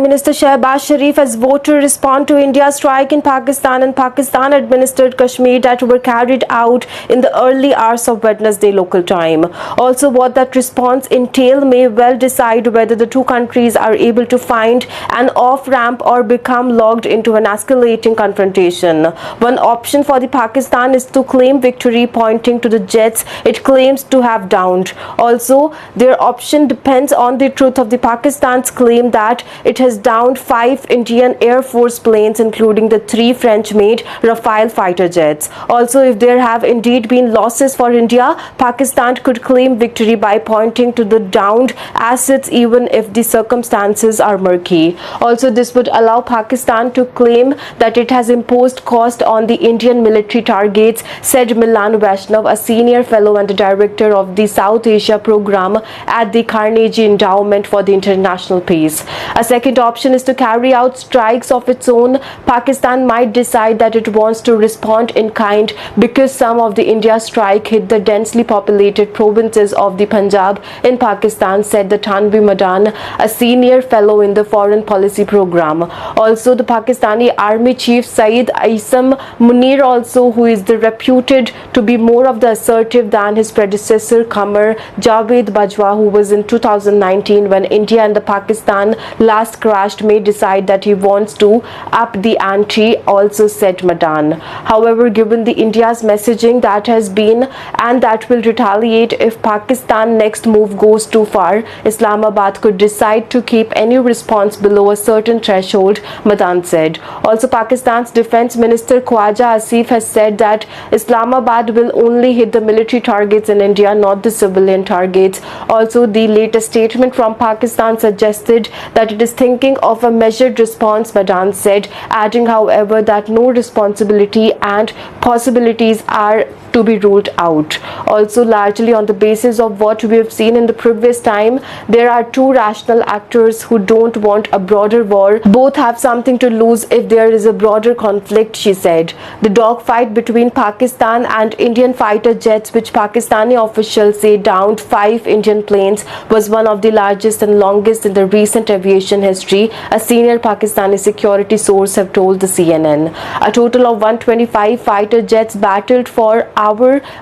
Minister Shehbaz Sharif has vowed to respond to India's strike in Pakistan and Pakistan-administered Kashmir that were carried out in the early hours of Wednesday local time. Also, what that response entail may well decide whether the two countries are able to find an off-ramp or become locked into an escalating confrontation. One option for the Pakistan is to claim victory, pointing to the jets it claims to have downed. Also, their option depends on the truth of the Pakistan's claim that it has downed 5 Indian Air Force planes, including the 3 French-made Rafale fighter jets. Also, if there have indeed been losses for India, Pakistan could claim victory by pointing to the downed assets even if the circumstances are murky. Also, this would allow Pakistan to claim that it has imposed cost on the Indian military targets, said Milan Vaishnav, a senior fellow and the director of the South Asia program at the Carnegie Endowment for the International Peace. A second option is to carry out strikes of its own. Pakistan might decide that it wants to respond in kind because some of the India strike hit the densely populated provinces of the Punjab in Pakistan, said the Tanvi Madan, a senior fellow in the foreign policy program. Also, the Pakistani army chief Saeed Aisam Munir, also who is reputed to be more of the assertive than his predecessor Qamar Javed Bajwa, who was in 2019 when India and the Pakistan last crashed, may decide that he wants to up the ante, also said Madan. However, given the India's messaging that has been and that will retaliate if Pakistan next move goes too far, Islamabad could decide to keep any response below a certain threshold, Madan said. Also, Pakistan's Defense Minister Khwaja Asif has said that Islamabad will only hit the military targets in India, not the civilian targets. Also, the latest statement from Pakistan suggested that it is thinking of a measured response, Madan said, adding, however, that no responsibility and possibilities are to be ruled out. Also, largely on the basis of what we have seen in the previous time, there are two rational actors who don't want a broader war. Both have something to lose if there is a broader conflict, she said. The dogfight between Pakistan and Indian fighter jets, which Pakistani officials say downed 5 Indian planes, was one of the largest and longest in the recent aviation history, a senior Pakistani security source have told the CNN. A total of 125 fighter jets battled for hours,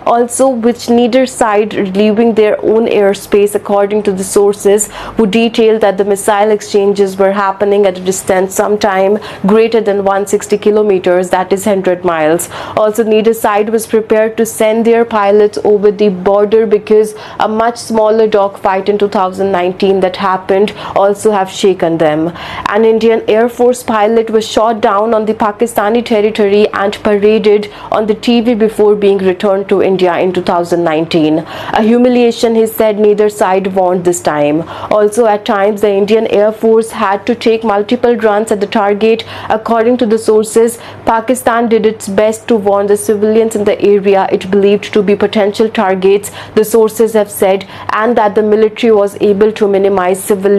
also which neither side leaving their own airspace, according to the sources who detailed that the missile exchanges were happening at a distance sometime greater than 160 kilometers, that is 100 miles. Also, neither side was prepared to send their pilots over the border because a much smaller dogfight in 2019 that happened also have shaken them. An Indian Air Force pilot was shot down on the Pakistani territory and paraded on the TV before being returned to India in 2019. A humiliation, he said, neither side warned this time. Also, at times, the Indian Air Force had to take multiple runs at the target. According to the sources, Pakistan did its best to warn the civilians in the area it believed to be potential targets, the sources have said, and that the military was able to minimize civilian